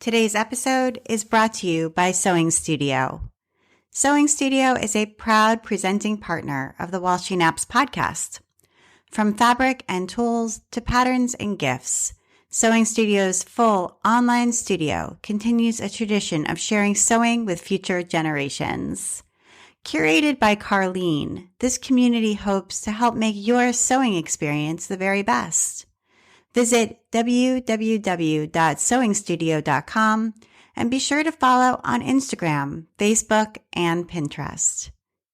Today's episode is brought to you by Sewing Studio. Sewing Studio is a proud presenting partner of the While She Naps podcast. From fabric and tools to patterns and gifts, Sewing Studio's full online studio continues a tradition of sharing sewing with future generations. Curated by Carlene, this community hopes to help make your sewing experience the very best. Visit www.sewingstudio.com and be sure to follow on Instagram, Facebook, and Pinterest.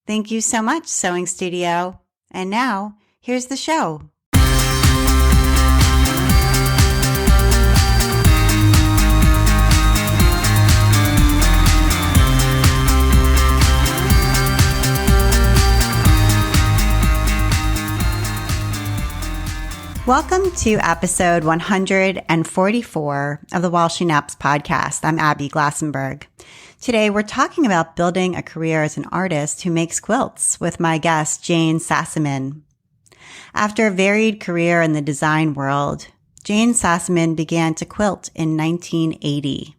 Thank you so much, Sewing Studio. And now, here's the show. Welcome to episode 144 of the While She Naps podcast. I'm Abby Glassenberg. Today, we're talking about building a career as an artist who makes quilts with my guest, Jane Sassaman. After a varied career in the design world, Jane Sassaman began to quilt in 1980.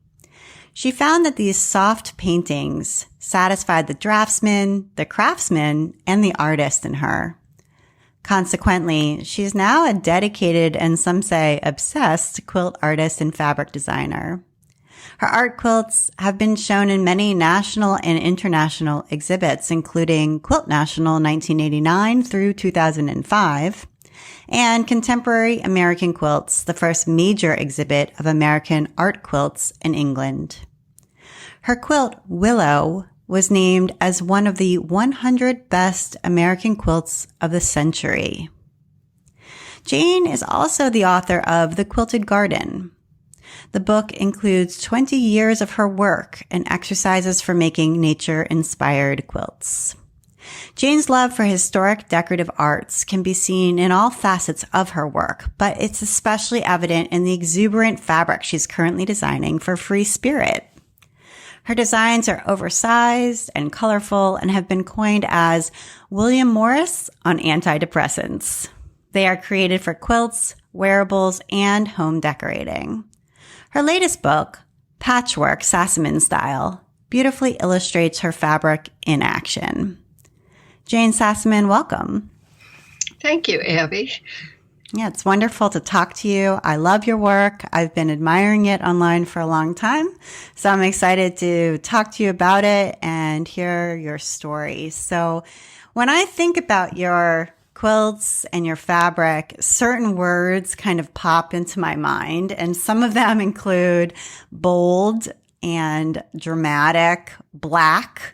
She found that these soft paintings satisfied the draftsman, the craftsman, and the artist in her. Consequently, she's now a dedicated and some say obsessed quilt artist and fabric designer. Her art quilts have been shown in many national and international exhibits, including Quilt National 1989 through 2005, and Contemporary American Quilts, the first major exhibit of American art quilts in England. Her quilt, Willow, was named as one of the 100 best American quilts of the century. Jane is also the author of The Quilted Garden. The book includes 20 years of her work and exercises for making nature-inspired quilts. Jane's love for historic decorative arts can be seen in all facets of her work, but it's especially evident in the exuberant fabric she's currently designing for Free Spirit. Her designs are oversized and colorful and have been coined as William Morris on antidepressants. They are created for quilts, wearables, and home decorating. Her latest book, Patchwork Sassaman Style, beautifully illustrates her fabric in action. Jane Sassaman, welcome. Thank you, Abby. Yeah, it's wonderful to talk to you. I love your work. I've been admiring it online for a long time. So I'm excited to talk to you about it and hear your story. So when I think about your quilts and your fabric, certain words kind of pop into my mind. And some of them include bold and dramatic, black,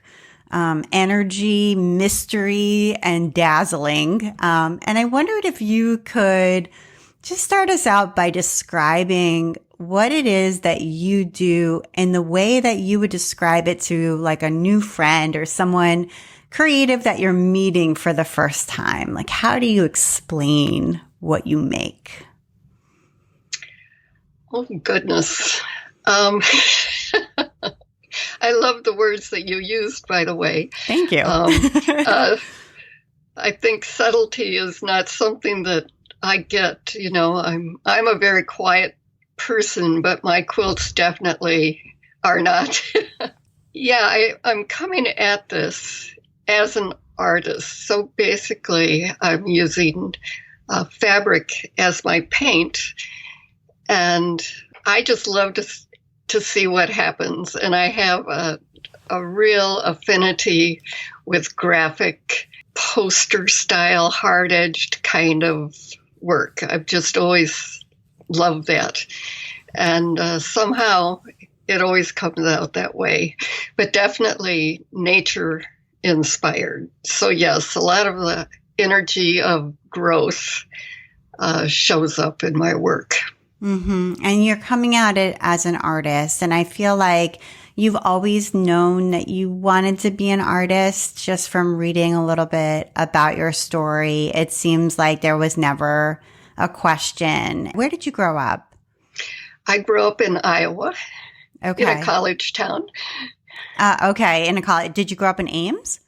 energy, mystery, and dazzling. And I wondered if you could just start us out by describing what it is that you do in the way that you would describe it to like a new friend or someone creative that you're meeting for the first time. Like, how do you explain what you make? Oh, goodness. I love the words that you used, by the way. Thank you. I think subtlety is not something that I get. You know, I'm a very quiet person, but my quilts definitely are not. Yeah, I'm coming at this as an artist. So basically, I'm using fabric as my paint, and I just love to see what happens. And I have a real affinity with graphic poster style, hard-edged kind of work. I've just always loved that. And somehow it always comes out that way, but definitely nature inspired. So yes, a lot of the energy of growth shows up in my work. Mm-hmm. And you're coming at it as an artist. And I feel like you've always known that you wanted to be an artist just from reading a little bit about your story. It seems like there was never a question. Where did you grow up? I grew up in Iowa, in a college town. Okay, in a college. Did you grow up in Ames?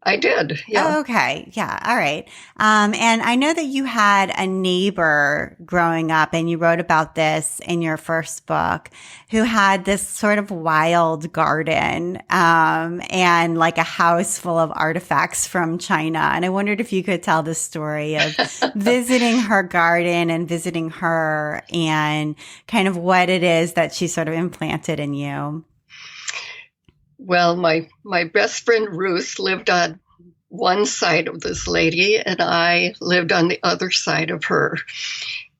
I did. Yeah. Oh, okay. Yeah. All right. And I know that you had a neighbor growing up, and you wrote about this in your first book, who had this sort of wild garden, and like a house full of artifacts from China. And I wondered if you could tell the story of visiting her garden and visiting her and kind of what it is that she sort of implanted in you. Well, my best friend Ruth lived on one side of this lady, and I lived on the other side of her.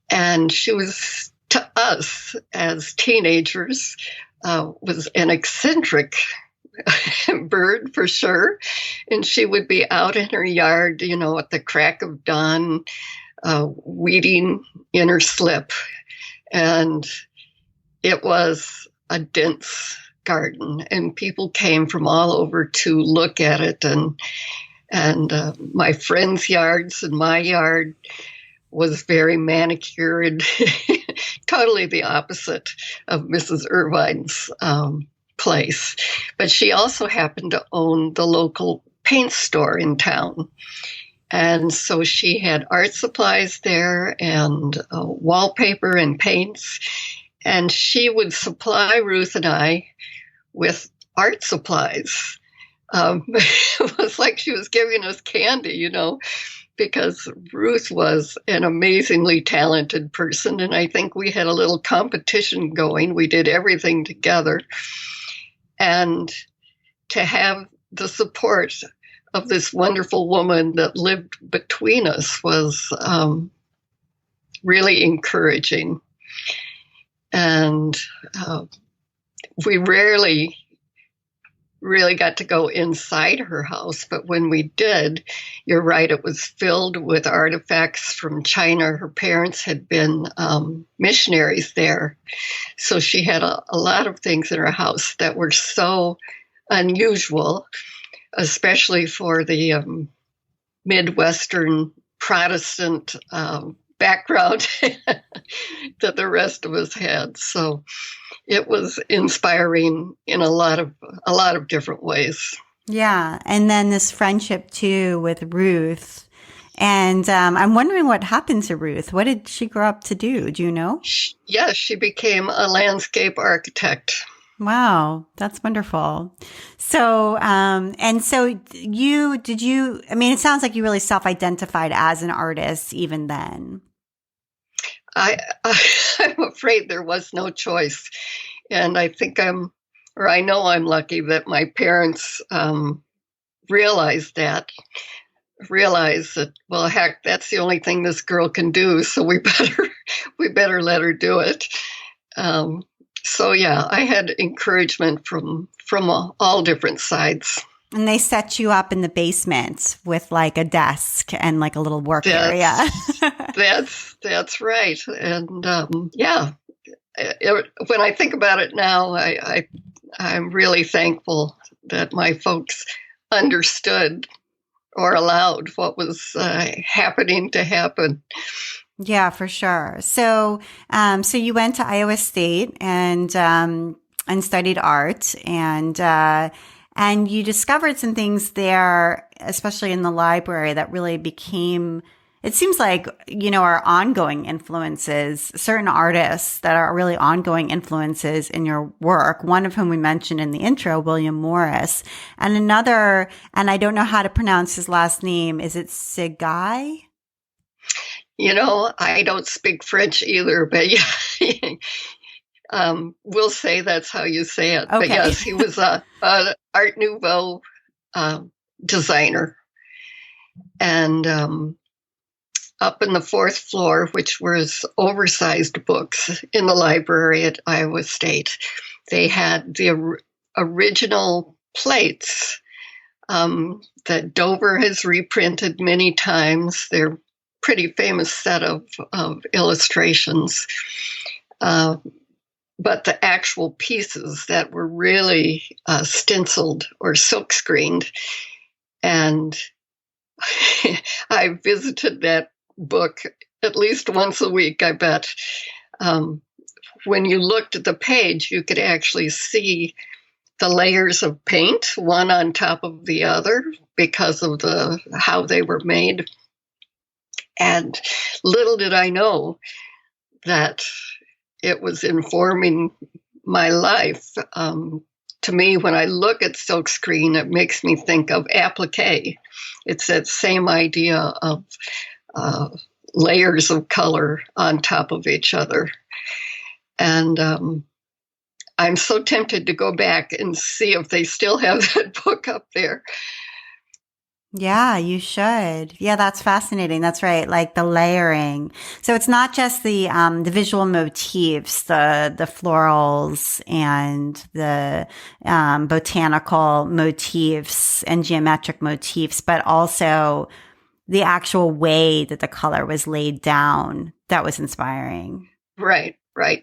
And she was, to us as teenagers, was an eccentric bird for sure. And she would be out in her yard, at the crack of dawn, weeding in her slip. And it was a dense garden, and people came from all over to look at it. And my friends' yards and my yard was very manicured, totally the opposite of Mrs. Irvine's place. But she also happened to own the local paint store in town. And so she had art supplies there and wallpaper and paints. And she would supply Ruth and I with art supplies. It was like she was giving us candy, because Ruth was an amazingly talented person. And I think we had a little competition going. We did everything together. And to have the support of this wonderful woman that lived between us was really encouraging. And we rarely really got to go inside her house, but when we did, you're right, it was filled with artifacts from China. Her parents had been missionaries there, so she had a lot of things in her house that were so unusual, especially for the Midwestern Protestant background that the rest of us had. So it was inspiring in a lot of different ways. Yeah. And then this friendship too with Ruth. And I'm wondering what happened to Ruth. What did she grow up to do? Do you know? Yes, she became a landscape architect. Wow, that's wonderful. So, and so I mean, it sounds like you really self-identified as an artist even then. I'm afraid there was no choice. And I think I know I'm lucky that my parents realized that, well, heck, that's the only thing this girl can do. So we better let her do it. So yeah, I had encouragement from all different sides. And they set you up in the basement with like a desk and like a little work area. That's right. And yeah, when I think about it now, I'm really thankful that my folks understood or allowed what was happening to happen. Yeah, for sure. So, so you went to Iowa State and studied art, and you discovered some things there, especially in the library, that really became, it seems like, are ongoing influences, certain artists that are really ongoing influences in your work. One of whom we mentioned in the intro, William Morris, and another, and I don't know how to pronounce his last name. Is it Segai? I don't speak French either, but yeah, we'll say that's how you say it. Okay. But yes, he was an Art Nouveau designer. And up in the fourth floor, which was oversized books in the library at Iowa State, they had the original plates that Dover has reprinted many times. They're pretty famous set of illustrations. But the actual pieces that were really stenciled or silkscreened. And I visited that book at least once a week, I bet. When you looked at the page, you could actually see the layers of paint, one on top of the other, because of how they were made. And little did I know that it was informing my life. To me, when I look at silkscreen, it makes me think of applique. It's that same idea of layers of color on top of each other. And I'm so tempted to go back and see if they still have that book up there. Yeah, you should. Yeah, that's fascinating. That's right. Like the layering. So it's not just the visual motifs, the florals and the botanical motifs and geometric motifs, but also the actual way that the color was laid down. That was inspiring. Right.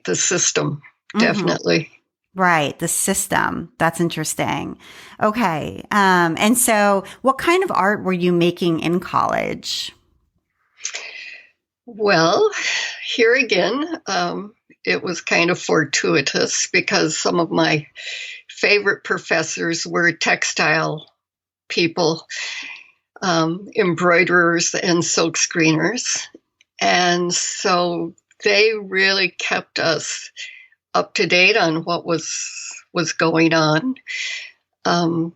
The system, definitely. Right. The system. That's interesting. Okay. And so what kind of art were you making in college? Well, here again, it was kind of fortuitous because some of my favorite professors were textile people, embroiderers and silkscreeners. And so they really kept us up to date on what was going on. And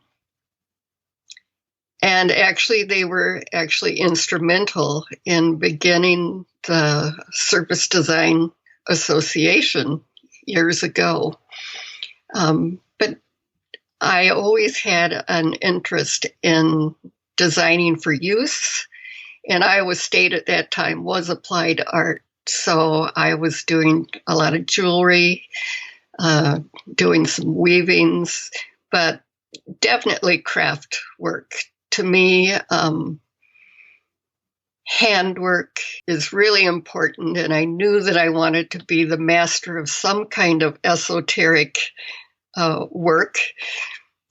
actually, they were instrumental in beginning the Surface Design Association years ago. But I always had an interest in designing for use. And Iowa State at that time was applied art. So I was doing a lot of jewelry, doing some weavings, but definitely craft work. To me, handwork is really important, and I knew that I wanted to be the master of some kind of esoteric work.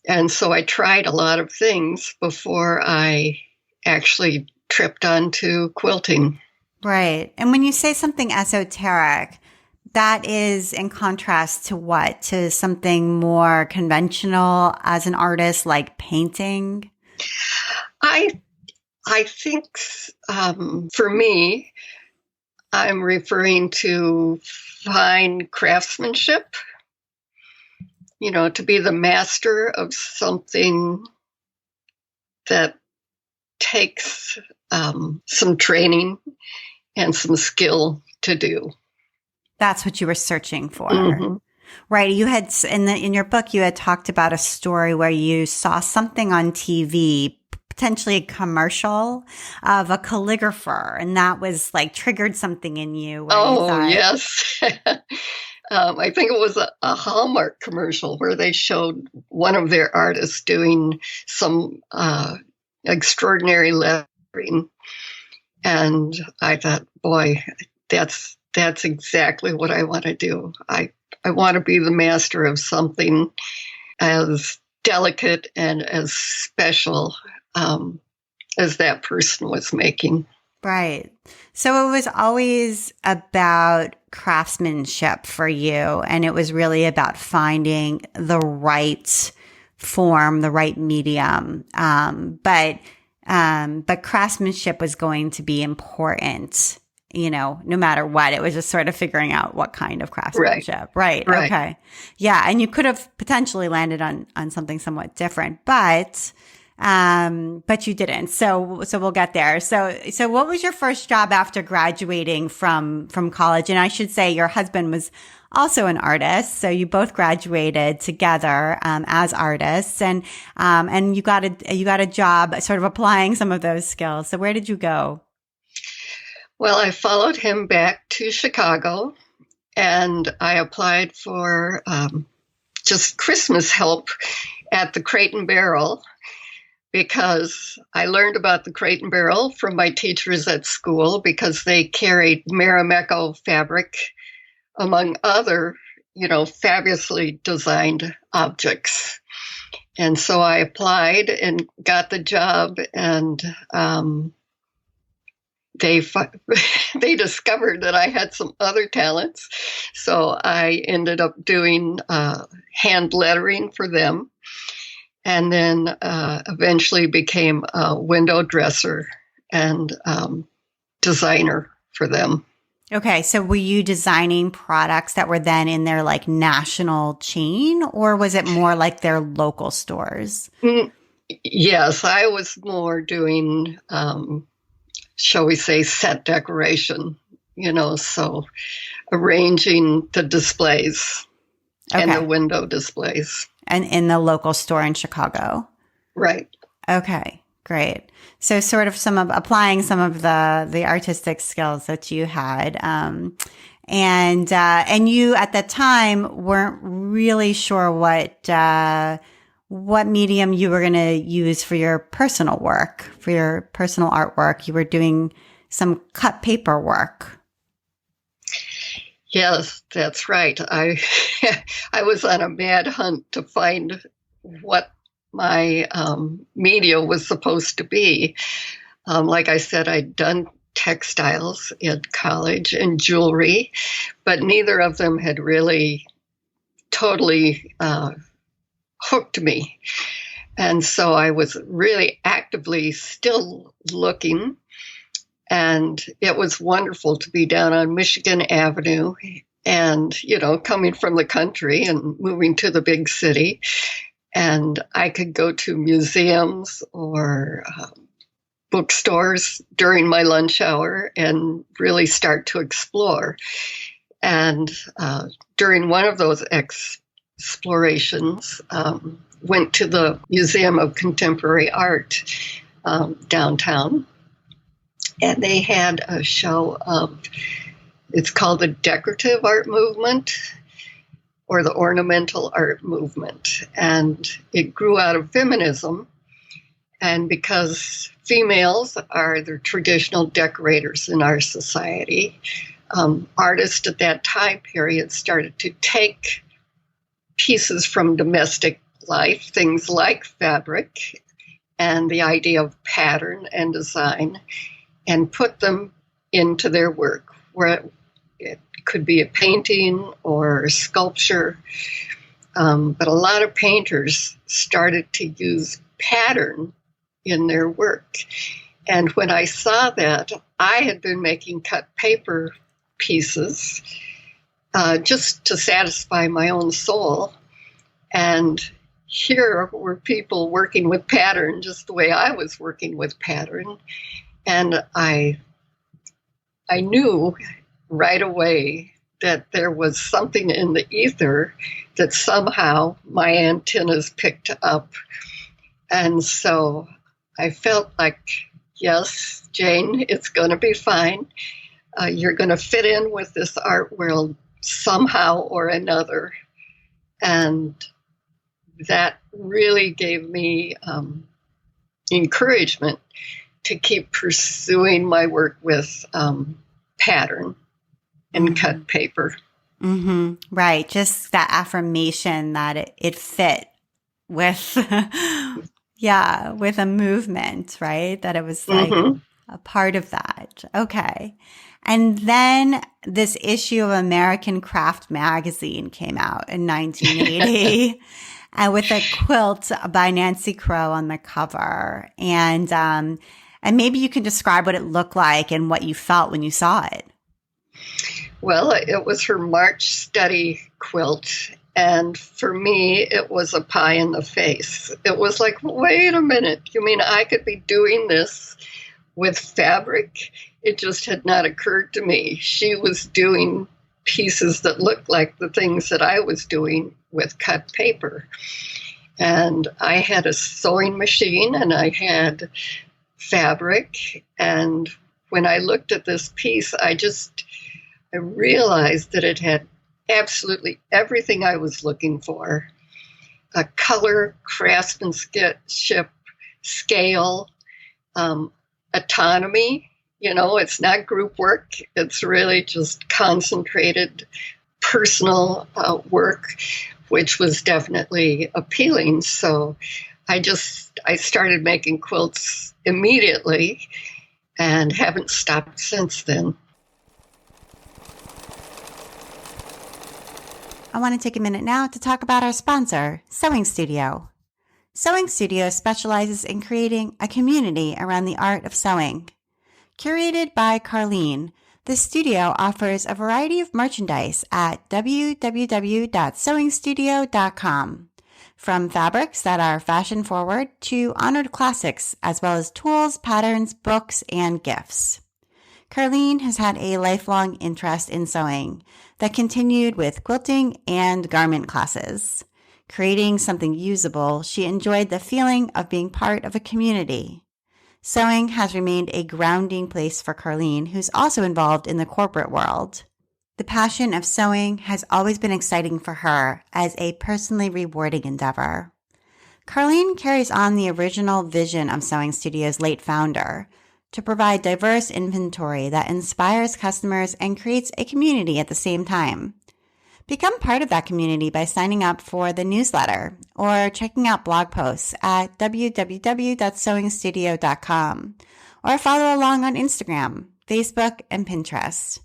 And so I tried a lot of things before I actually tripped onto quilting. Right. And when you say something esoteric, that is in contrast to what? To something more conventional as an artist, like painting? I think for me, I'm referring to fine craftsmanship, to be the master of something that takes some training and some skill to do. That's what you were searching for. Mm-hmm. Right. You had in your book, you had talked about a story where you saw something on TV, potentially a commercial of a calligrapher, and that was like triggered something in you. Yes. I think it was a Hallmark commercial where they showed one of their artists doing some extraordinary lettering. And I thought, boy, that's exactly what I want to do. I want to be the master of something as delicate and as special as that person was making. Right. So it was always about craftsmanship for you, and it was really about finding the right form, the right medium. But craftsmanship was going to be important, no matter what. It was just sort of figuring out what kind of craftsmanship. Right. Okay. Yeah. And you could have potentially landed on something somewhat different, but you didn't. So we'll get there. So what was your first job after graduating from college? And I should say your husband was also an artist. So you both graduated together, as artists, and you got a job sort of applying some of those skills. So where did you go? Well, I followed him back to Chicago, and I applied for just Christmas help at the Crate and Barrel, because I learned about the Crate and Barrel from my teachers at school, because they carried Marimekko fabric, among other, fabulously designed objects. And so I applied and got the job, and they discovered that I had some other talents. So I ended up doing hand lettering for them, and then eventually became a window dresser and designer for them. Okay, so were you designing products that were then in their like national chain, or was it more like their local stores? Yes, I was more doing, shall we say, set decoration, so arranging the displays and the window displays. And in the local store in Chicago? Right. Okay, great. So sort of applying some of the artistic skills that you had. And you at the time weren't really sure what medium you were going to use for your personal work, for your personal artwork. You were doing some cut paper work. Yes, that's right. I was on a mad hunt to find what my media was supposed to be. Like I said, I'd done textiles in college and jewelry, but neither of them had really totally hooked me. And so I was really actively still looking. And it was wonderful to be down on Michigan Avenue and, coming from the country and moving to the big city. And I could go to museums or bookstores during my lunch hour and really start to explore. And during one of those explorations, went to the Museum of Contemporary Art downtown. And they had a show of, it's called the decorative art movement or the ornamental art movement. And it grew out of feminism. And because females are the traditional decorators in our society, artists at that time period started to take pieces from domestic life, things like fabric and the idea of pattern and design, and put them into their work, where it could be a painting or a sculpture. But a lot of painters started to use pattern in their work. And when I saw that, I had been making cut paper pieces just to satisfy my own soul. And here were people working with pattern just the way I was working with pattern. And I knew right away that there was something in the ether that somehow my antennas picked up. And so I felt like, yes, Jane, it's going to be fine. You're going to fit in with this art world somehow or another. And that really gave me encouragement to keep pursuing my work with pattern and cut paper. Mm-hmm. Right. Just that affirmation that it fit with, with a movement, right? That it was like a part of that. Okay. And then this issue of American Craft magazine came out in 1980. And with a quilt by Nancy Crow on the cover. And maybe you can describe what it looked like and what you felt when you saw it. Well, it was her March study quilt. And for me, it was a pie in the face. It was like, wait a minute. You mean I could be doing this with fabric? It just had not occurred to me. She was doing pieces that looked like the things that I was doing with cut paper. And I had a sewing machine and I had fabric. And when I looked at this piece, I realized that it had absolutely everything I was looking for. A color, craftsmanship, scale, autonomy. It's not group work. It's really just concentrated personal work, which was definitely appealing. So I started making quilts immediately and haven't stopped since then. I want to take a minute now to talk about our sponsor, Sewing Studio. Sewing Studio specializes in creating a community around the art of sewing. Curated by Carlene, the studio offers a variety of merchandise at www.sewingstudio.com. From fabrics that are fashion forward to honored classics, as well as tools, patterns, books, and gifts. Carlene has had a lifelong interest in sewing that continued with quilting and garment classes. Creating something usable, she enjoyed the feeling of being part of a community. Sewing has remained a grounding place for Carlene, who's also involved in the corporate world. The passion of sewing has always been exciting for her as a personally rewarding endeavor. Carlene carries on the original vision of Sewing Studio's late founder, to provide diverse inventory that inspires customers and creates a community at the same time. Become part of that community by signing up for the newsletter or checking out blog posts at www.sewingstudio.com or follow along on Instagram, Facebook, and Pinterest.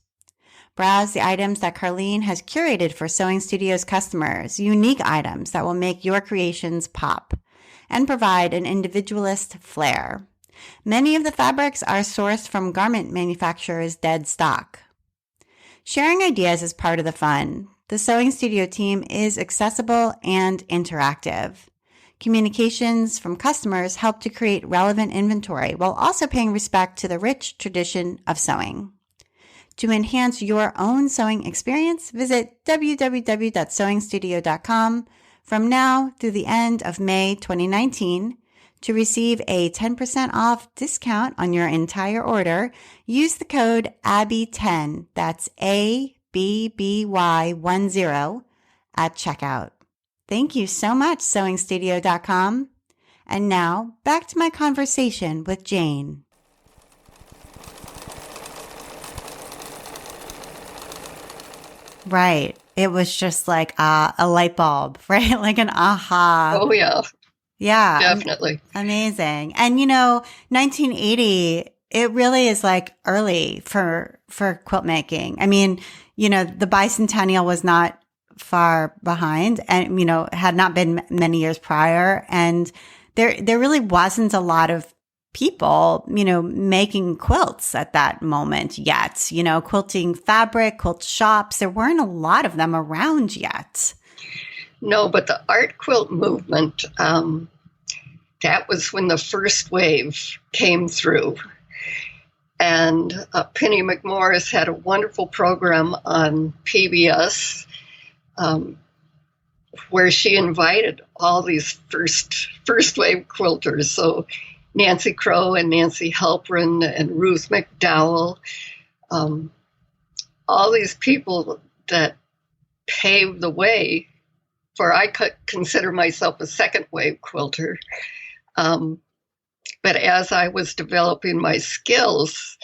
Browse the items that Carlene has curated for Sewing Studio's customers, unique items that will make your creations pop and provide an individualist flair. Many of the fabrics are sourced from garment manufacturers' dead stock. Sharing ideas is part of the fun. The Sewing Studio team is accessible and interactive. Communications from customers help to create relevant inventory while also paying respect to the rich tradition of sewing. To enhance your own sewing experience, visit www.sewingstudio.com from now through the end of May 2019. To receive a 10% off discount on your entire order, use the code ABBY10, that's ABBY10, at checkout. Thank you so much, sewingstudio.com. And now, back to my conversation with Jane. Right. It was just like a light bulb, right? Like an aha. Oh, yeah. Yeah. Definitely. Amazing. And 1980, it really is like early for quilt making. I mean, the bicentennial was not far behind and, had not been many years prior. And there really wasn't a lot of people, making quilts at that moment yet, quilting fabric, quilt shops. There weren't a lot of them around yet. No, but the art quilt movement, that was when the first wave came through. And Penny McMorris had a wonderful program on PBS where she invited all these first wave quilters. So Nancy Crow and Nancy Halprin and Ruth McDowell, all these people that paved the way for, I could consider myself a second wave quilter. But as I was developing my skills,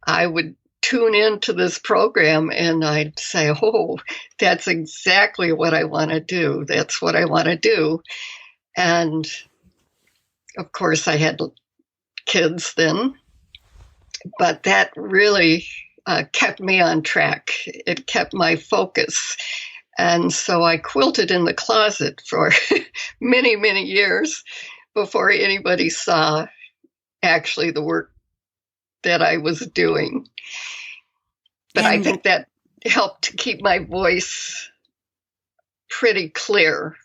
I would tune into this program and I'd say, oh, that's exactly what I want to do. That's what I want to do. And of course, I had kids then, but that really kept me on track. It kept my focus. And so I quilted in the closet for many, many years before anybody saw actually the work that I was doing. But I think that helped to keep my voice pretty clear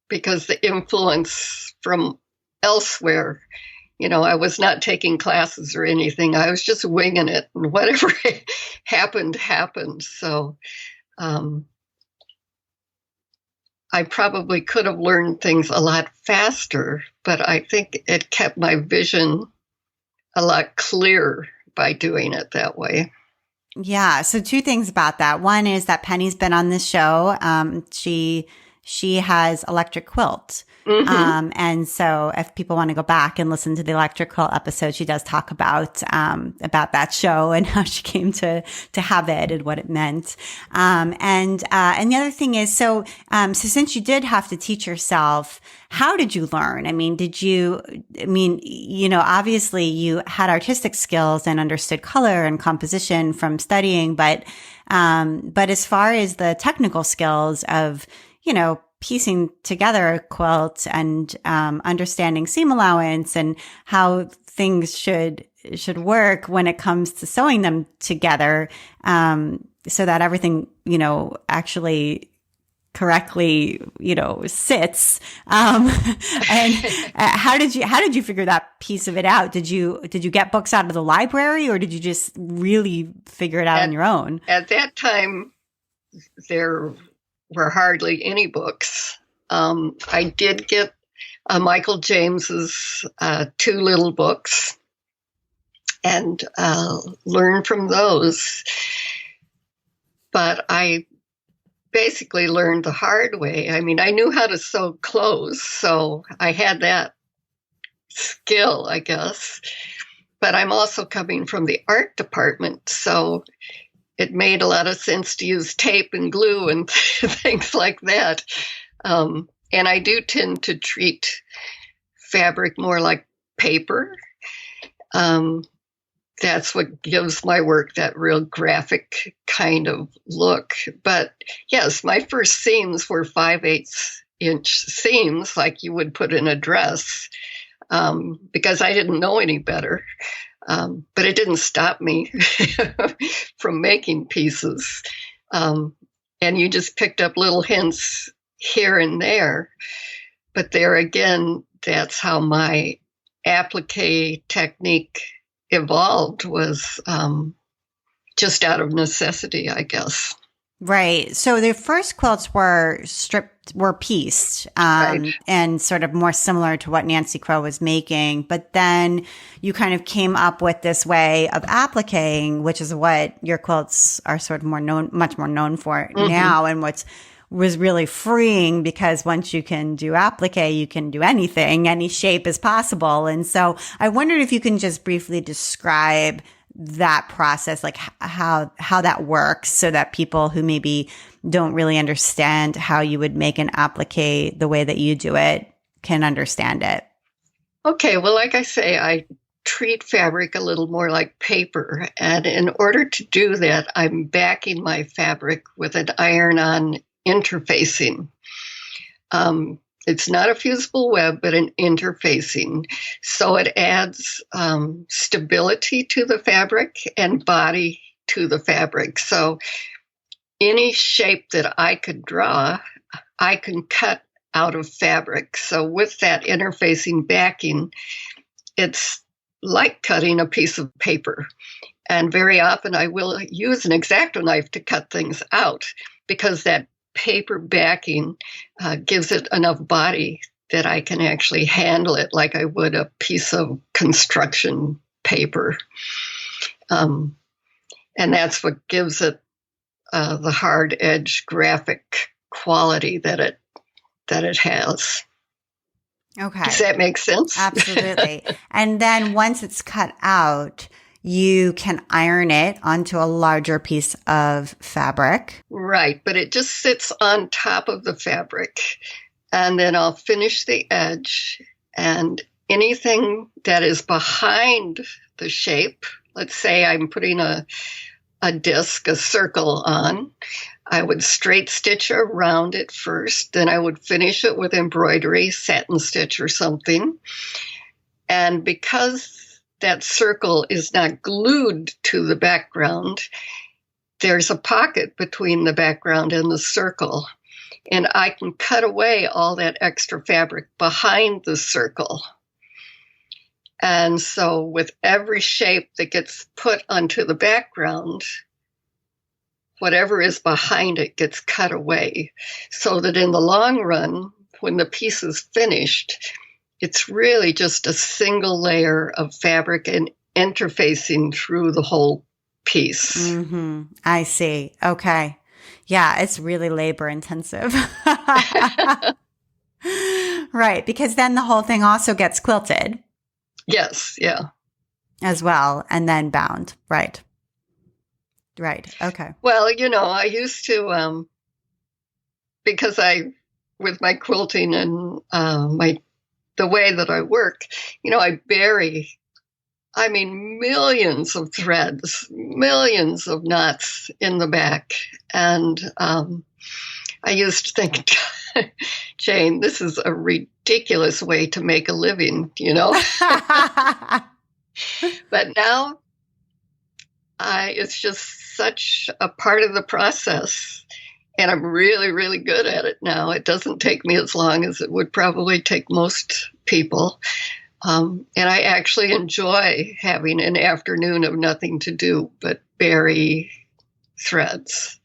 because the influence from elsewhere, I was not taking classes or anything. I was just winging it, and whatever happened. So I probably could have learned things a lot faster, but I think it kept my vision a lot clearer by doing it that way. Yeah. So two things about that. One is that Penny's been on this show. She she has electric quilt. And so if people want to go back and listen to the electric quilt episode, she does talk about that show and how she came to have it and what it meant. And the other thing is, so since you did have to teach yourself, how did you learn? Obviously you had artistic skills and understood color and composition from studying, but as far as the technical skills of, piecing together a quilt and understanding seam allowance and how things should work when it comes to sewing them together, so that everything, actually correctly, sits. And how did you figure that piece of it out? Did you get books out of the library, or did you just really figure it out on your own? At that time, there were hardly any books. I did get Michael James's Two Little Books and learn from those. But I basically learned the hard way. I knew how to sew clothes, so I had that skill, I guess. But I'm also coming from the art department, so it made a lot of sense to use tape and glue and things like that. And I do tend to treat fabric more like paper. That's what gives my work that real graphic kind of look. But yes, my first seams were 5/8-inch seams like you would put in a dress, because I didn't know any better. But it didn't stop me from making pieces. And you just picked up little hints here and there. But there again, that's how my applique technique evolved, was just out of necessity, I guess. Right. So the first quilts were pieced, right, and sort of more similar to what Nancy Crow was making. But then you kind of came up with this way of appliquing, which is what your quilts are sort of much more known for now, and was really freeing, because once you can do applique, you can do anything, any shape is possible. And so I wondered if you can just briefly describe that process, like how that works, so that people who maybe don't really understand how you would make an applique the way that you do it can understand it. Okay, well, like I say, I treat fabric a little more like paper. And in order to do that, I'm backing my fabric with an iron-on interfacing. It's not a fusible web, but an interfacing. So it adds stability to the fabric and body to the fabric. So any shape that I could draw, I can cut out of fabric. So with that interfacing backing, it's like cutting a piece of paper. And very often I will use an X-Acto knife to cut things out, because that paper backing gives it enough body that I can actually handle it like I would a piece of construction paper. And that's what gives it the hard edge graphic quality that it has. Okay. Does that make sense? Absolutely. And then once it's cut out, you can iron it onto a larger piece of fabric. Right, but it just sits on top of the fabric. And then I'll finish the edge, and anything that is behind the shape, let's say I'm putting a disc, a circle on, I would straight stitch around it first, then I would finish it with embroidery, satin stitch or something. And because that circle is not glued to the background, there's a pocket between the background and the circle. And I can cut away all that extra fabric behind the circle. And so with every shape that gets put onto the background, whatever is behind it gets cut away, so that in the long run, when the piece is finished, it's really just a single layer of fabric and interfacing through the whole piece. Mm-hmm. I see. Okay. Yeah, it's really labor intensive. Right, because then the whole thing also gets quilted Yes, yeah. as well and then bound. Right. Right. Okay. Well, I used to, because with my quilting and the way that I work, I bury, I mean, millions of threads, millions of knots in the back. And I used to think, Jane, this is a ridiculous way to make a living, But now it's just such a part of the process. And I'm really, really good at it now. It doesn't take me as long as it would probably take most people. And I actually enjoy having an afternoon of nothing to do but bury threads.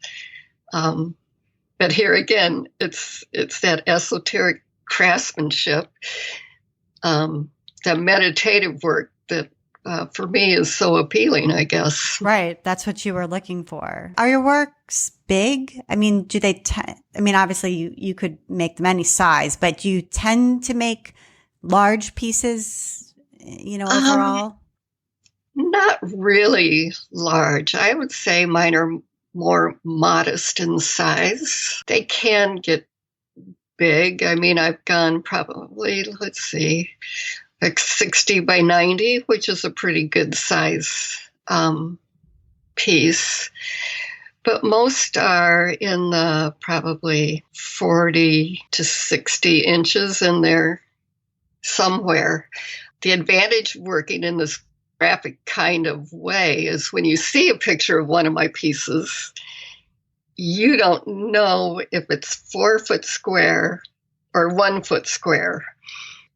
But here again, it's that esoteric craftsmanship, the meditative work that for me is so appealing, I guess. Right. That's what you were looking for. Are your works big? I mean, obviously you could make them any size, but do you tend to make large pieces, overall? Not really large. I would say mine are more modest in size. They can get big. I mean, I've gone probably, let's see, like 60 by 90, which is a pretty good size piece. But most are in the probably 40 to 60 inches, and they're somewhere. The advantage of working in this graphic kind of way is when you see a picture of one of my pieces, you don't know if it's 4 foot square or 1 foot square.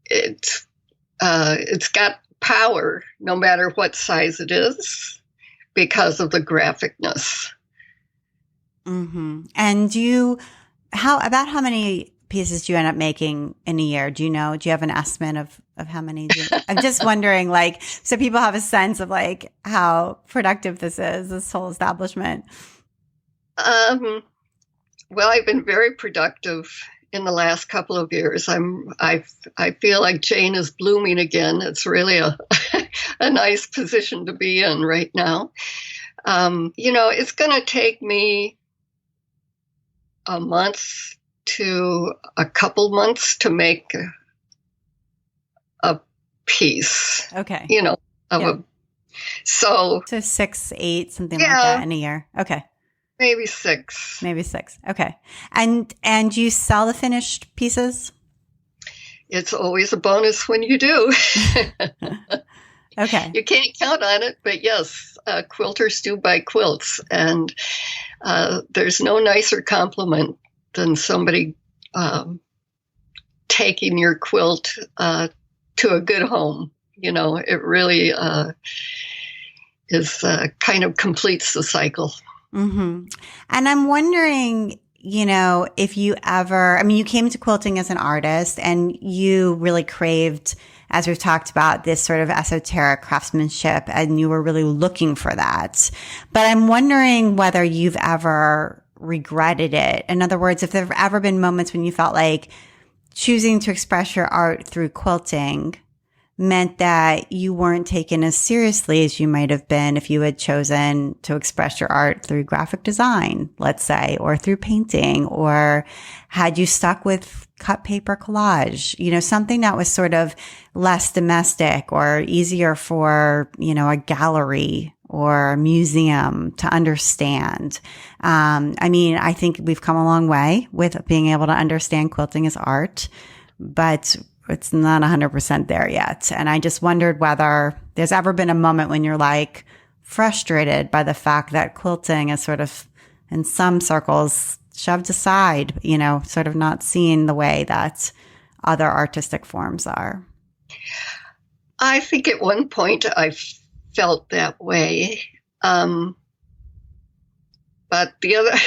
It's got power no matter what size it is because of the graphicness. Mm-hmm. And how many pieces do you end up making in a year? Do you know? Do you have an estimate of how many? I'm just wondering, so people have a sense of how productive this whole establishment. Well, I've been very productive in the last couple of years. I feel like Jane is blooming again. It's really a nice position to be in right now. It's going to take me a month to a couple months to make a piece. Okay. So 6, 8, something like that in a year. Okay. Maybe 6. Okay. And you sell the finished pieces? It's always a bonus when you do. Okay. You can't count on it, but yes, quilters do buy quilts. And there's no nicer compliment than somebody taking your quilt to a good home. It really is kind of completes the cycle. Mm-hmm. And I'm wondering, if you ever, you came to quilting as an artist and you really craved, as we've talked about, this sort of esoteric craftsmanship, and you were really looking for that. But I'm wondering whether you've ever regretted it. In other words, if there have ever been moments when you felt like choosing to express your art through quilting meant that you weren't taken as seriously as you might have been if you had chosen to express your art through graphic design, let's say, or through painting, or had you stuck with cut paper collage, something that was sort of less domestic or easier for, a gallery or a museum to understand. I think we've come a long way with being able to understand quilting as art, but it's not 100% there yet. And I just wondered whether there's ever been a moment when you're frustrated by the fact that quilting is sort of, in some circles, shoved aside, sort of not seen the way that other artistic forms are. I think at one point I felt that way. But the other,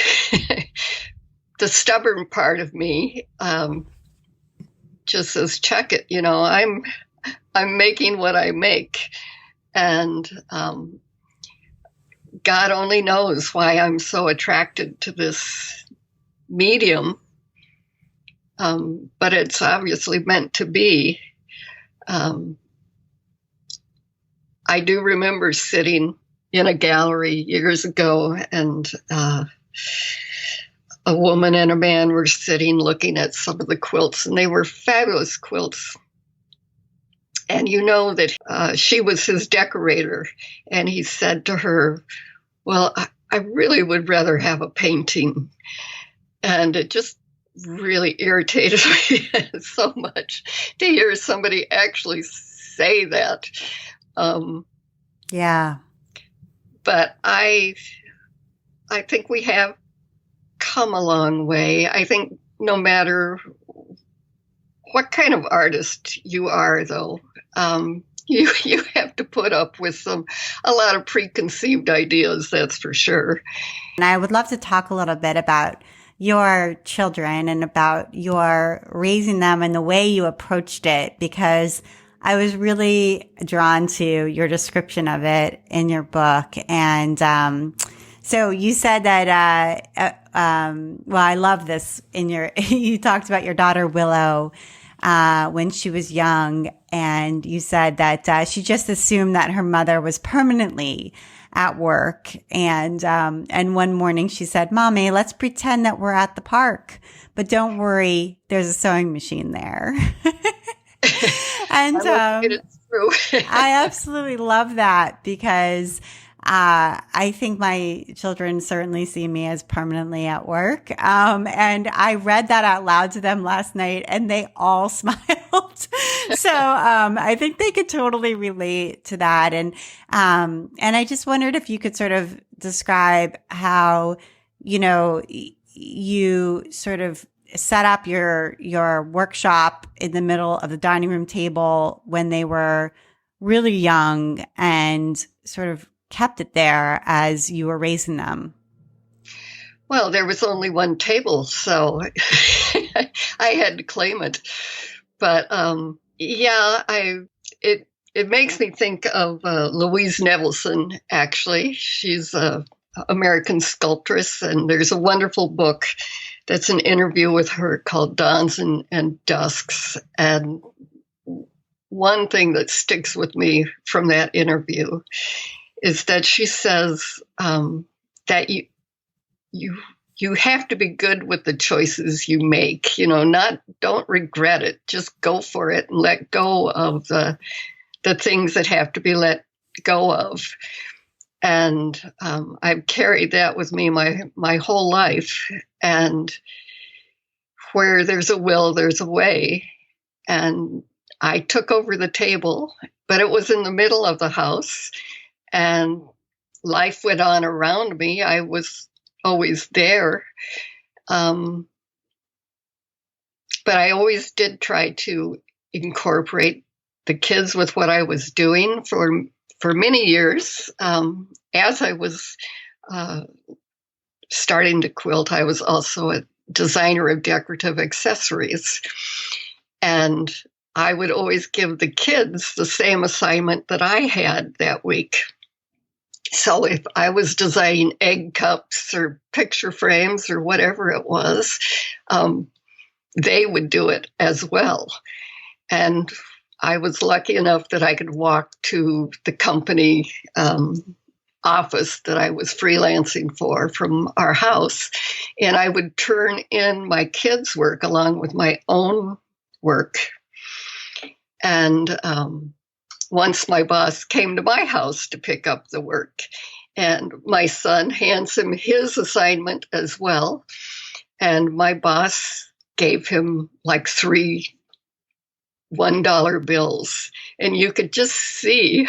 the stubborn part of me, just says, check it. I'm making what I make, and God only knows why I'm so attracted to this medium, but it's obviously meant to be. I do remember sitting in a gallery years ago, and a woman and a man were sitting looking at some of the quilts, and they were fabulous quilts. And you know that she was his decorator, and he said to her, well, I really would rather have a painting. And it just really irritated me so much to hear somebody actually say that. Yeah. But I think we have come a long way. I think no matter what kind of artist you are, though, you have to put up with a lot of preconceived ideas, that's for sure. And I would love to talk a little bit about your children and about your raising them and the way you approached it, because I was really drawn to your description of it in your book. And so you said that, well, I love this you talked about your daughter Willow when she was young, and you said that she just assumed that her mother was permanently at work. And one morning she said, Mommy, let's pretend that we're at the park, but don't worry, there's a sewing machine there. And it's true. I absolutely love that, because I think my children certainly see me as permanently at work. And I read that out loud to them last night, and they all smiled. So I think they could totally relate to that. And I just wondered if you could sort of describe how, you sort of set up your workshop in the middle of the dining room table when they were really young, and sort of kept it there as you were raising them. Well, there was only one table, so I had to claim it. But it makes me think of Louise Nevelson, actually. She's an American sculptress, and there's a wonderful book that's an interview with her called Dawns and Dusks. And one thing that sticks with me from that interview is that she says that you have to be good with the choices you make. Don't regret it. Just go for it and let go of the things that have to be let go of. And I've carried that with me my whole life. And where there's a will, there's a way. And I took over the table, but it was in the middle of the house, and life went on around me. I was always there. But I always did try to incorporate the kids with what I was doing for many years. As I was starting to quilt, I was also a designer of decorative accessories. And I would always give the kids the same assignment that I had that week. So if I was designing egg cups or picture frames or whatever it was, they would do it as well. And I was lucky enough that I could walk to the company office that I was freelancing for from our house, and I would turn in my kids' work along with my own work. And once my boss came to my house to pick up the work, and my son hands him his assignment as well. And my boss gave him like 3 $1 bills. And you could just see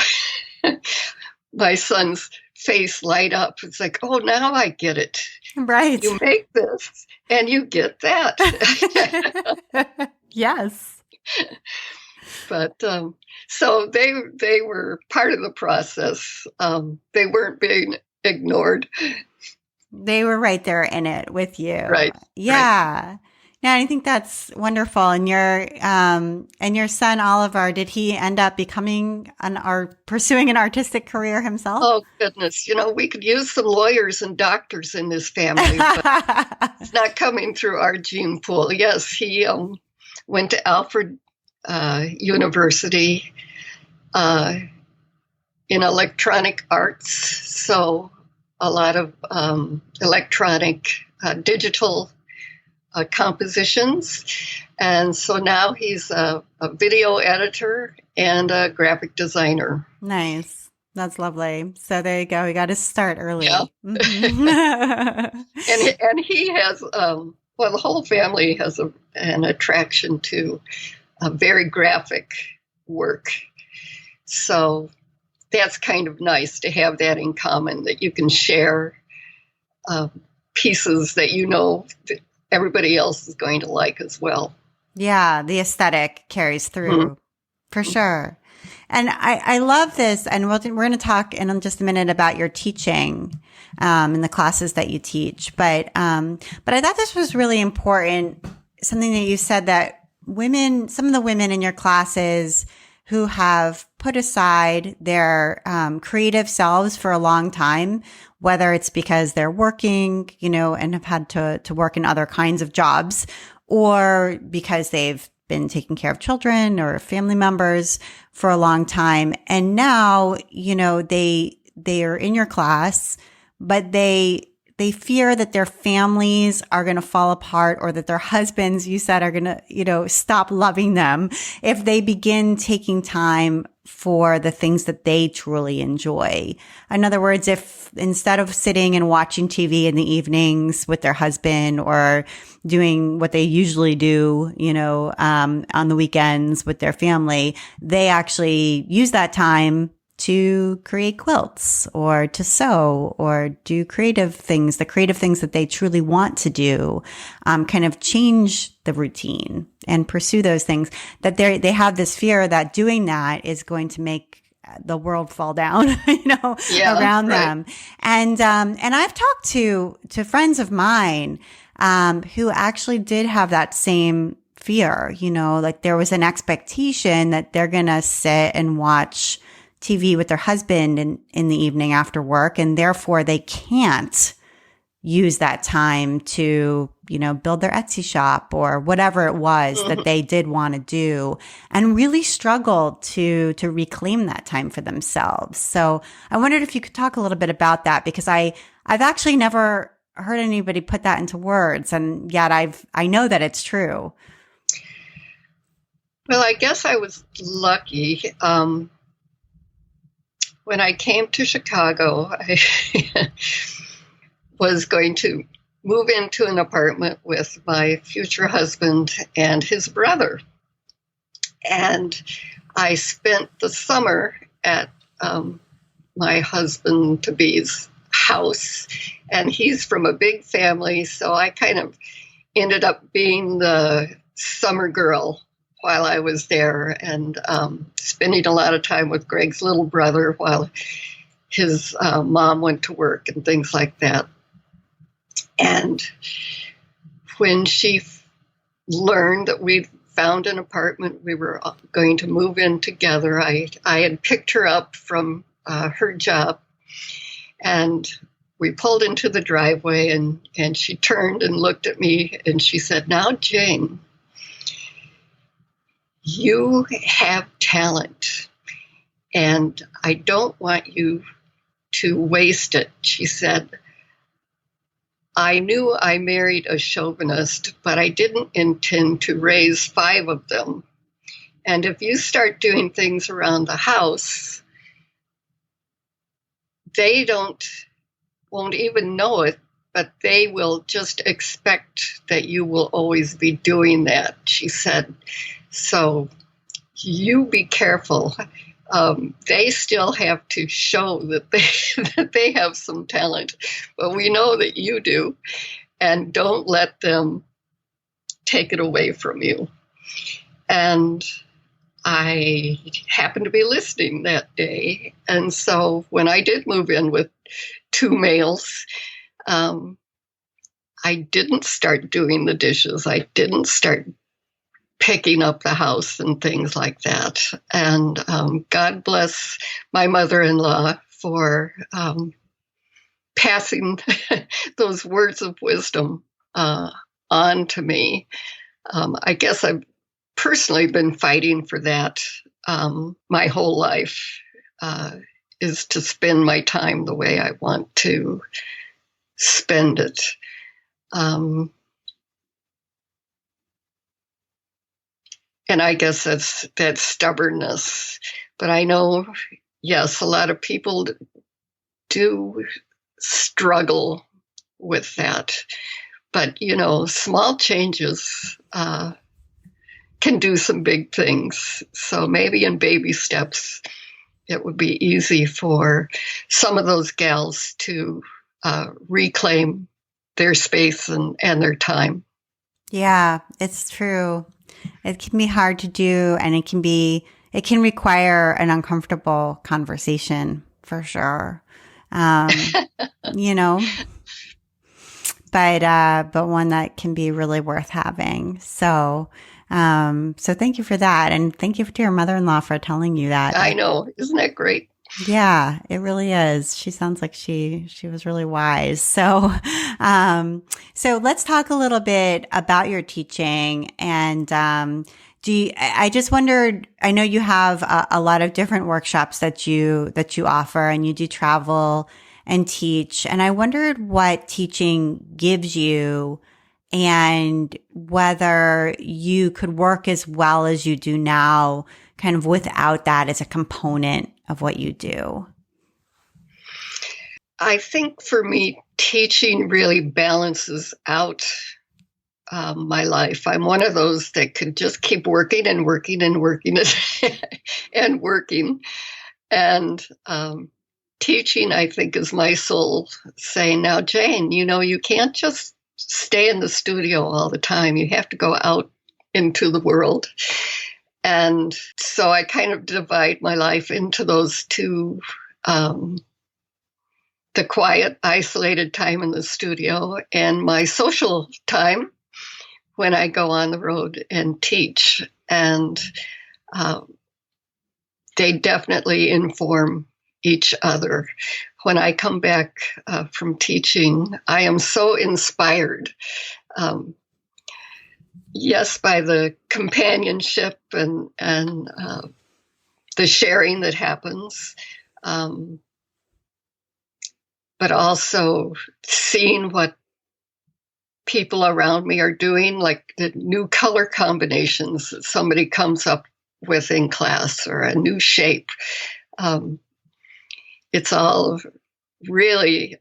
my son's face light up. It's like, oh, now I get it. Right. You make this and you get that. Yes. But so they were part of the process. They weren't being ignored. They were right there in it with you. Right. Yeah. Right. Yeah, I think that's wonderful. And your son Oliver, did he end up becoming or pursuing an artistic career himself? Oh, goodness. We could use some lawyers and doctors in this family, but it's not coming through our gene pool. Yes, he went to Alfred University in electronic arts. So a lot of electronic digital compositions. And so now he's a video editor and a graphic designer. Nice. That's lovely. So there you go. We got to start early. Yeah. Mm-hmm. and he has, the whole family has an attraction to very graphic work. So that's kind of nice to have that in common, that you can share pieces that that everybody else is going to like as well. Yeah, the aesthetic carries through for sure. And I love this. And we're going to talk in just a minute about your teaching and the classes that you teach. But I thought this was really important. Something that you said, that some of the women in your classes who have put aside their creative selves for a long time, whether it's because they're working, and have had to work in other kinds of jobs, or because they've been taking care of children or family members for a long time. And now, they are in your class, but they fear that their families are going to fall apart, or that their husbands, you said, are going to, stop loving them if they begin taking time for the things that they truly enjoy. In other words, if instead of sitting and watching TV in the evenings with their husband, or doing what they usually do, on the weekends with their family, they actually use that time to create quilts, or to sew, or do the creative things that they truly want to do, kind of change the routine and pursue those things, that they have this fear that doing that is going to make the world fall down, around them. And I've talked to friends of mine, who actually did have that same fear, like there was an expectation that they're going to sit and watch TV with their husband in the evening after work, and therefore they can't use that time to, build their Etsy shop or whatever it was that they did want to do, and really struggled to reclaim that time for themselves. So I wondered if you could talk a little bit about that, because I've actually never heard anybody put that into words, and yet I know that it's true. Well, I guess I was lucky. When I came to Chicago, I was going to move into an apartment with my future husband and his brother. And I spent the summer at my husband-to-be's house. And he's from a big family, so I kind of ended up being the summer girl while I was there, and spending a lot of time with Greg's little brother while his mom went to work and things like that. And when she learned that we'd found an apartment we were going to move in together, I had picked her up from her job, and we pulled into the driveway, and she turned and looked at me, and she said, "Now, Jane, you have talent, and I don't want you to waste it." She said, "I knew I married a chauvinist, but I didn't intend to raise 5 of them. And if you start doing things around the house, they won't even know it, but they will just expect that you will always be doing that." She said, "So you be careful. They still have to show that they have some talent, but we know that you do, and don't let them take it away from you." And I happened to be listening that day, and so when I did move in with 2 males, I didn't start doing the dishes. I didn't start picking up the house and things like that. And God bless my mother-in-law for passing those words of wisdom on to me. I guess I've personally been fighting for that my whole life, is to spend my time the way I want to spend it. And I guess that's stubbornness. But I know, yes, a lot of people do struggle with that. But, small changes can do some big things. So maybe in baby steps, it would be easy for some of those gals to reclaim their space and their time. Yeah, it's true. It can be hard to do, and it can require an uncomfortable conversation for sure. You know, but one that can be really worth having. So thank you for that. And thank you to your mother-in-law for telling you that. I know. Isn't that great? Yeah, it really is. She sounds like she was really wise. So let's talk a little bit about your teaching. And I just wondered, I know you have a lot of different workshops that you offer, and you do travel and teach. And I wondered what teaching gives you, and whether you could work as well as you do now, kind of without that as a component of what you do. I think for me, teaching really balances out my life. I'm one of those that could just keep working and working and working and working. And teaching, I think, is my soul saying, now, Jane, you can't just stay in the studio all the time. You have to go out into the world. And so I kind of divide my life into those two, the quiet, isolated time in the studio and my social time when I go on the road and teach. And they definitely inform each other. When I come back from teaching, I am so inspired. Yes, by the companionship and the sharing that happens, but also seeing what people around me are doing, like the new color combinations that somebody comes up with in class, or a new shape. It's all really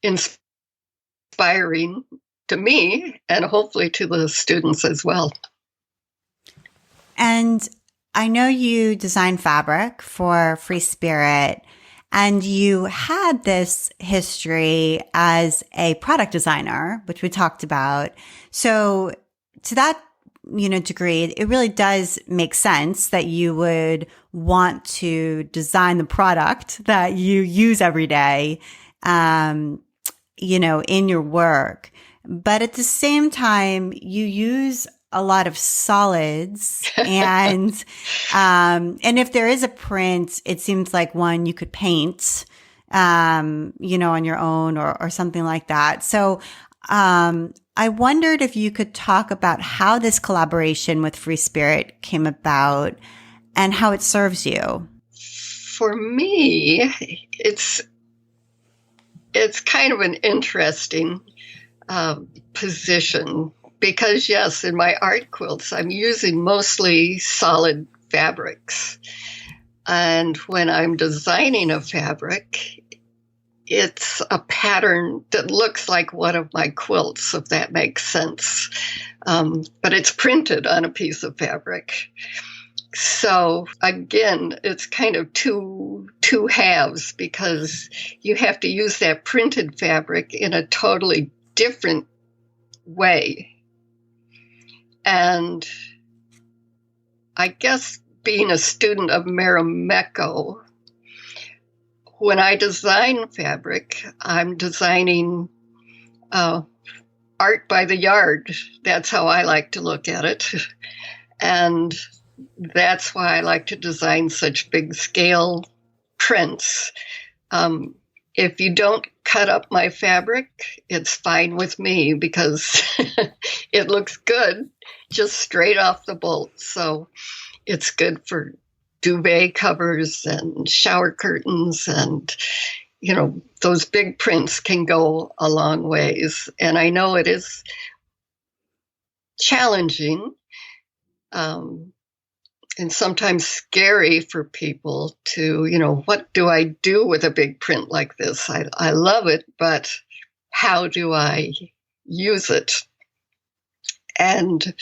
inspiring to me, and hopefully to the students as well. And I know you design fabric for Free Spirit, and you had this history as a product designer, which we talked about. So to that, degree, it really does make sense that you would want to design the product that you use every day, in your work. But at the same time, you use a lot of solids, and if there is a print, it seems like one you could paint, on your own or something like that. So, I wondered if you could talk about how this collaboration with Free Spirit came about and how it serves you. For me, it's kind of an interesting position, because yes, in my art quilts, I'm using mostly solid fabrics. And when I'm designing a fabric, it's a pattern that looks like one of my quilts, if that makes sense. But it's printed on a piece of fabric. So again, it's kind of two halves, because you have to use that printed fabric in a totally different way. And I guess being a student of Marimekko, when I design fabric, I'm designing art by the yard. That's how I like to look at it. And that's why I like to design such big scale prints. If you don't cut up my fabric, it's fine with me because it looks good just straight off the bolt. So it's good for duvet covers and shower curtains, and those big prints can go a long ways. And I know it is challenging and sometimes scary for people to, what do I do with a big print like this? I love it, but how do I use it? And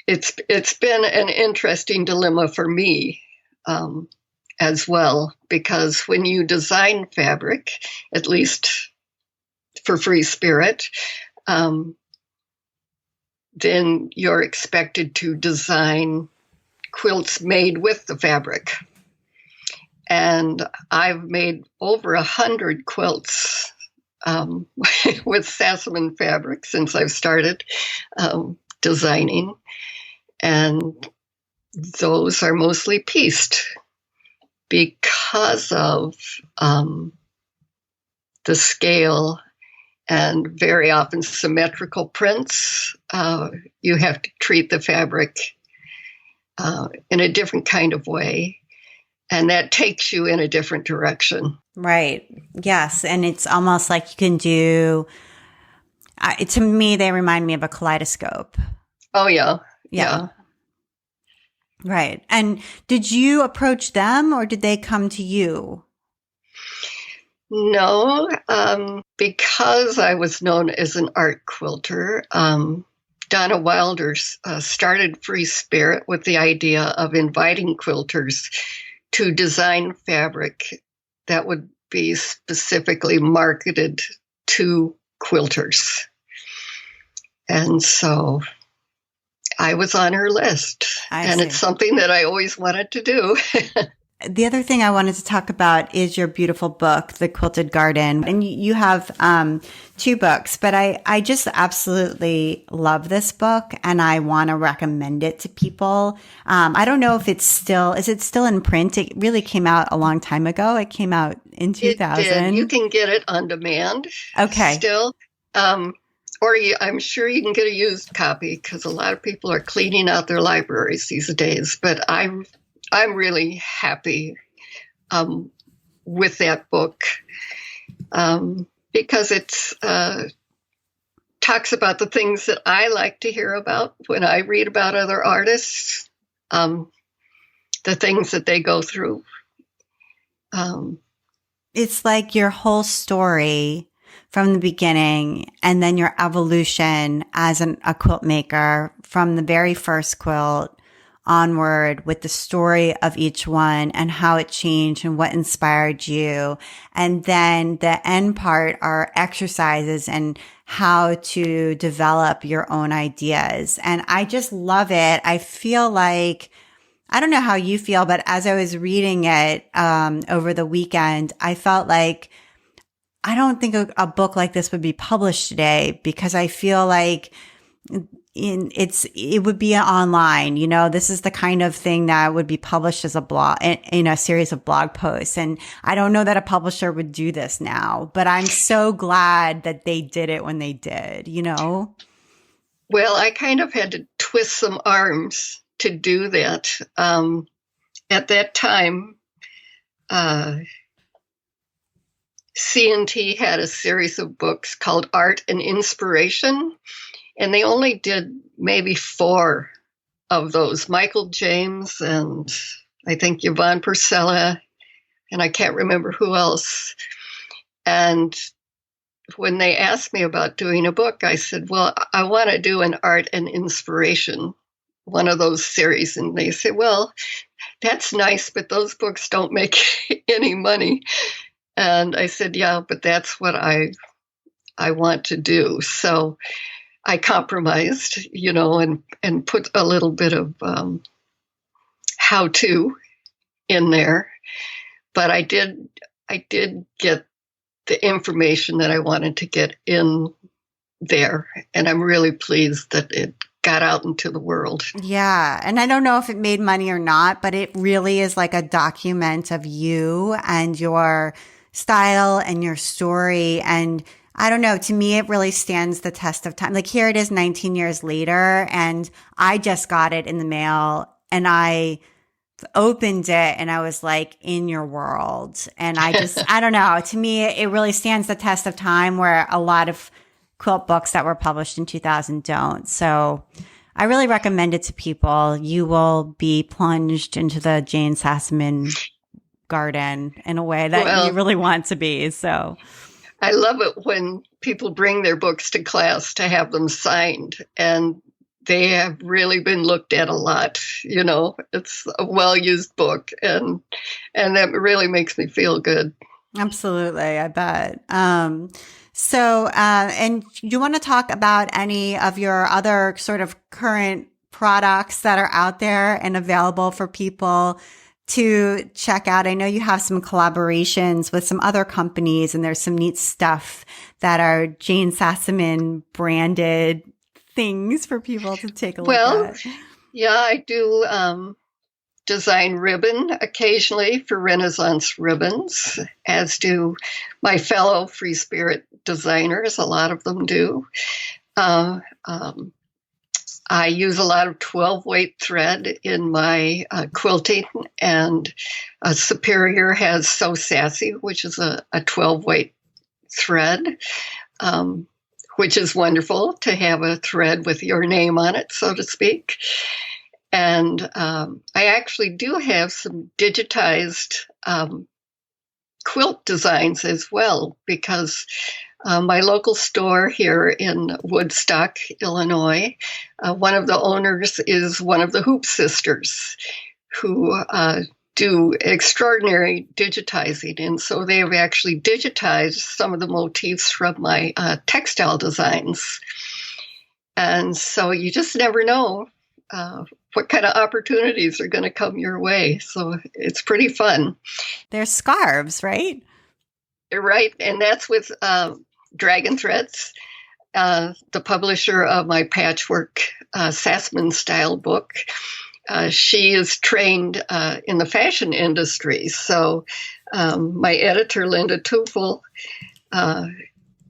it's been an interesting dilemma for me as well, because when you design fabric, at least for Free Spirit, then you're expected to design quilts made with the fabric. And I've made over 100 quilts with Sassaman fabric since I've started designing. And those are mostly pieced because of the scale and very often symmetrical prints. You have to treat the fabric in a different kind of way, and that takes you in a different direction. Right. Yes. And it's almost like you can do, to me, they remind me of a kaleidoscope. Oh, yeah. Yeah. Right. And did you approach them or did they come to you? No, because I was known as an art quilter, Donna Wilder started Free Spirit with the idea of inviting quilters to design fabric that would be specifically marketed to quilters. And so I was on her list, and it's something that I always wanted to do. The other thing I wanted to talk about is your beautiful book, The Quilted Garden. And you have 2 books, but I just absolutely love this book and I want to recommend it to people. I don't know if is it still in print? It really came out a long time ago. It came out in 2000. It did. You can get it on demand. Okay. Still. Or I'm sure you can get a used copy because a lot of people are cleaning out their libraries these days. But I'm really happy with that book because it talks about the things that I like to hear about when I read about other artists, the things that they go through. It's like your whole story from the beginning and then your evolution as a quilt maker from the very first quilt onward with the story of each one and how it changed and what inspired you. And then the end part are exercises and how to develop your own ideas. And I just love it. I feel like, I don't know how you feel, but as I was reading it over the weekend, I felt like I don't think a book like this would be published today because I feel like it would be online. This is the kind of thing that would be published as a blog in a series of blog posts. And I don't know that a publisher would do this now, but I'm so glad that they did it when they did, Well, I kind of had to twist some arms to do that. At that time, C&T had a series of books called Art and Inspiration, and they only did maybe 4 of those. Michael James and I think Yvonne Purcella, and I can't remember who else. And when they asked me about doing a book, I said, well, I want to do an Art and Inspiration, one of those series. And they said, well, that's nice, but those books don't make any money. And I said, yeah, but that's what I want to do. So I compromised, and put a little bit of how-to in there. But I did get the information that I wanted to get in there. And I'm really pleased that it got out into the world. Yeah. And I don't know if it made money or not, but it really is like a document of you and your style and your story. And I don't know, to me, it really stands the test of time. Like here it is 19 years later, and I just got it in the mail and I opened it and I was like in your world. And I don't know, to me, it really stands the test of time where a lot of quilt books that were published in 2000 don't. So I really recommend it to people. You will be plunged into the Jane Sassaman garden in a way that you really want to be. So I love it when people bring their books to class to have them signed, and they have really been looked at a lot. You know, it's a well-used book, and that really makes me feel good. Absolutely, I bet. And you want to talk about any of your other sort of current products that are out there and available for people to check out? I know you have some collaborations with some other companies, and there's some neat stuff that are Jane Sassaman branded things for people to take a look at. Yeah, I do design ribbon occasionally for Renaissance ribbons, as do my fellow Free Spirit designers. A lot of them do. I use a lot of 12-weight thread in my quilting, and Superior has So Sassy, which is a 12-weight thread, which is wonderful to have a thread with your name on it, so to speak. And I actually do have some digitized quilt designs as well, because my local store here in Woodstock, Illinois, one of the owners is one of the Hoop Sisters, who do extraordinary digitizing. And so they have actually digitized some of the motifs from my textile designs. And so you just never know what kind of opportunities are going to come your way. So it's pretty fun. They're scarves, right? Right. And that's with Dragon Threads, the publisher of my patchwork Sassaman style book. She is trained in the fashion industry. So my editor, Linda Tufel,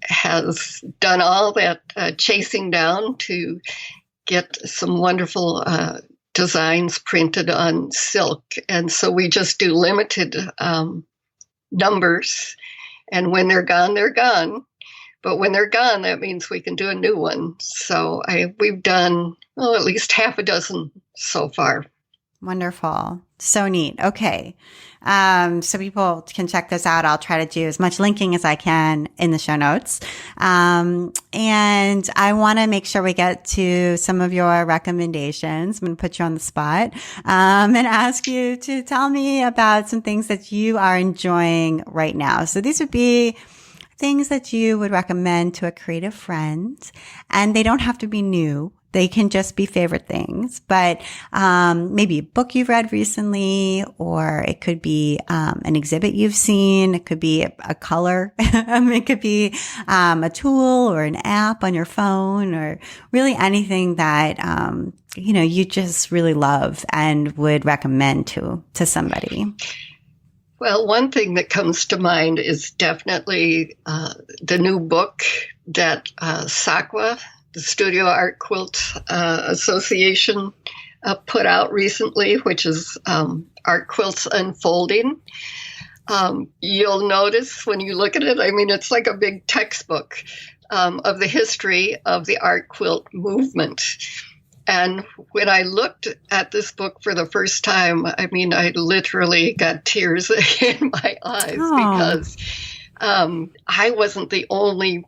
has done all that chasing down to get some wonderful designs printed on silk. And so we just do limited numbers. And when they're gone, they're gone. But when they're gone, that means we can do a new one. So we've done at least half a dozen so far. Wonderful. So neat. Okay. So people can check this out. I'll try to do as much linking as I can in the show notes. And I want to make sure we get to some of your recommendations. I'm going to put you on the spot, and ask you to tell me about some things that you are enjoying right now. So these would be things that you would recommend to a creative friend, and they don't have to be new. They can just be favorite things, but maybe a book you've read recently, or it could be an exhibit you've seen. It could be a color. It could be a tool or an app on your phone, or really anything that you just really love and would recommend to somebody. Well, one thing that comes to mind is definitely the new book that SAQA, the Studio Art Quilt Association, put out recently, which is Art Quilts Unfolding. You'll notice when you look at it, I mean, it's like a big textbook of the history of the art quilt movement. And when I looked at this book for the first time, I mean, I literally got tears in my eyes because I wasn't the only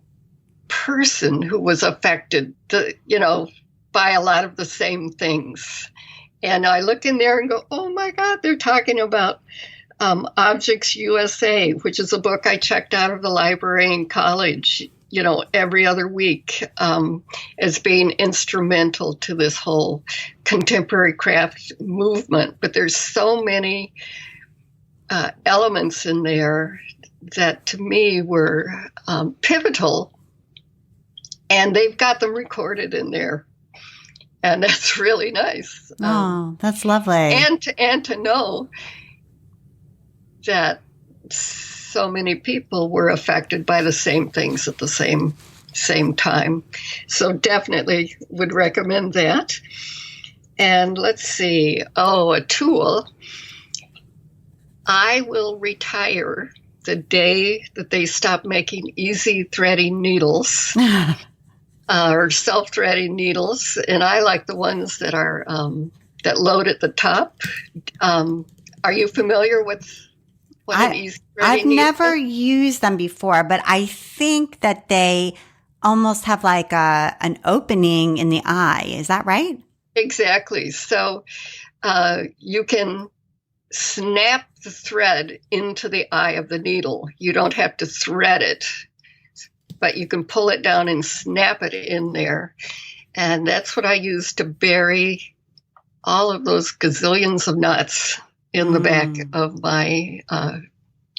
person who was affected, by a lot of the same things. And I look in there and go, oh my God, they're talking about Objects USA, which is a book I checked out of the library in college, every other week, as being instrumental to this whole contemporary craft movement. But there's so many elements in there that to me were pivotal. And they've got them recorded in there. And that's really nice. Oh, that's lovely. And to know that so many people were affected by the same things at the same time. So definitely would recommend that. And let's see. Oh, a tool. I will retire the day that they stop making easy threading needles. Or self-threading needles, and I like the ones that are that load at the top. Are you familiar with what an easy threading I've needle never is? used them before, but I think that they almost have like an opening in the eye. Is that right? Exactly. So you can snap the thread into the eye of the needle. You don't have to thread it, but you can pull it down and snap it in there. And that's what I use to bury all of those gazillions of knots in the back of my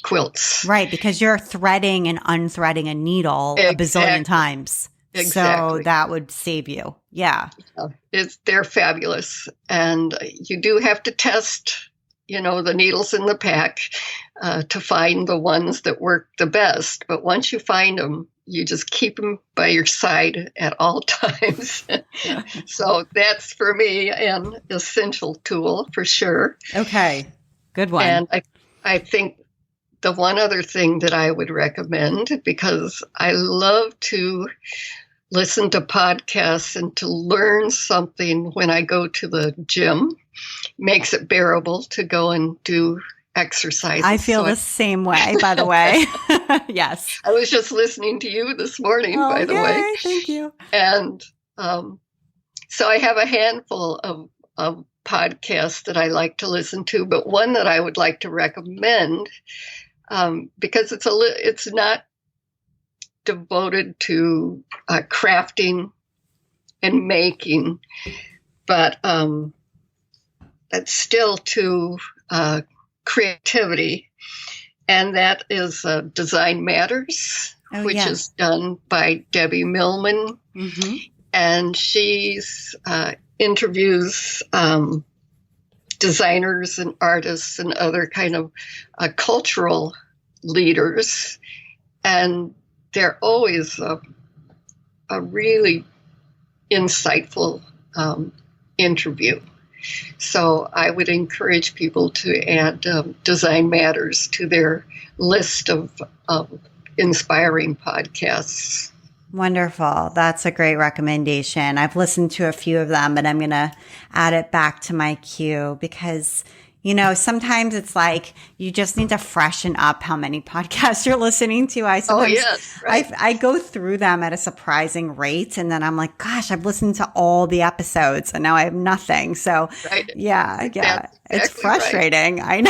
quilts. Right, because you're threading and unthreading a needle a bazillion times. Exactly. So that would save you. Yeah. They're fabulous. And you do have to test, the needles in the pack to find the ones that work the best. But once you find them, you just keep them by your side at all times. So that's, for me, an essential tool for sure. Okay. Good one. And I think the one other thing that I would recommend, because I love to listen to podcasts and to learn something when I go to the gym, makes it bearable to go and do exercises. I feel the same way, by the way. Yes. I was just listening to you this morning, by the way. Thank you. And so I have a handful of podcasts that I like to listen to, but one that I would like to recommend, because it's not devoted to crafting and making, but it's still to creativity, and that is Design Matters, which is done by Debbie Millman, and she's interviews designers and artists and other kind of cultural leaders, and they're always a really insightful interview. So I would encourage people to add Design Matters to their list of inspiring podcasts. Wonderful. That's a great recommendation. I've listened to a few of them, but I'm going to add it back to my queue because, sometimes it's like you just need to freshen up how many podcasts you're listening to. I go through them at a surprising rate, and then I'm like, gosh, I've listened to all the episodes and now I have nothing. So yeah, exactly, it's frustrating. Right. I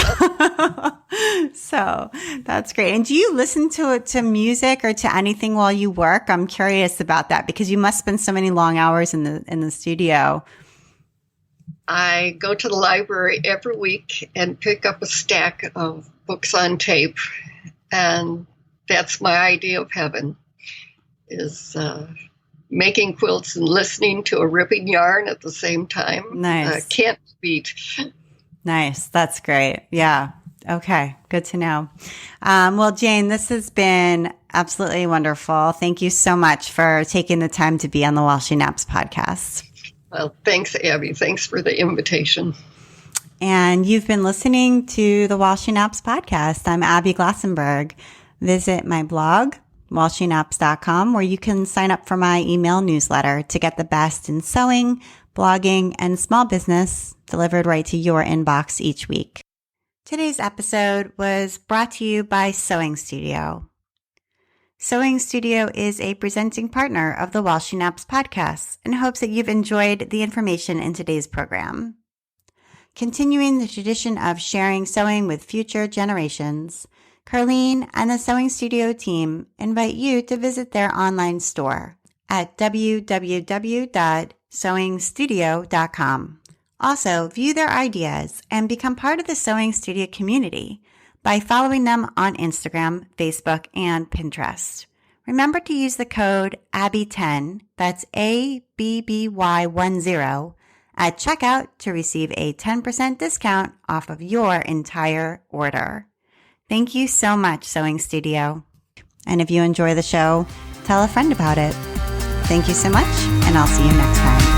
know. So that's great. And do you listen to music or to anything while you work? I'm curious about that because you must spend so many long hours in the studio. I go to the library every week and pick up a stack of books on tape. And that's my idea of heaven, is making quilts and listening to a ripping yarn at the same time. Nice. Can't beat. Nice. That's great. Yeah. Okay. Good to know. Well, Jane, this has been absolutely wonderful. Thank you so much for taking the time to be on the While She Naps podcast. Well, thanks, Abby. Thanks for the invitation. And you've been listening to the While She Naps podcast. I'm Abby Glassenberg. Visit my blog, whileshenaps.com, where you can sign up for my email newsletter to get the best in sewing, blogging, and small business delivered right to your inbox each week. Today's episode was brought to you by Sewing Studio. Sewing Studio is a presenting partner of the While She Naps podcast and hopes that you've enjoyed the information in today's program. Continuing the tradition of sharing sewing with future generations, Carlene and the Sewing Studio team invite you to visit their online store at www.sewingstudio.com. Also, view their ideas and become part of the Sewing Studio community by following them on Instagram, Facebook, and Pinterest. Remember to use the code ABBY10, that's ABBY10, at checkout to receive a 10% discount off of your entire order. Thank you so much, Sewing Studio. And if you enjoy the show, tell a friend about it. Thank you so much, and I'll see you next time.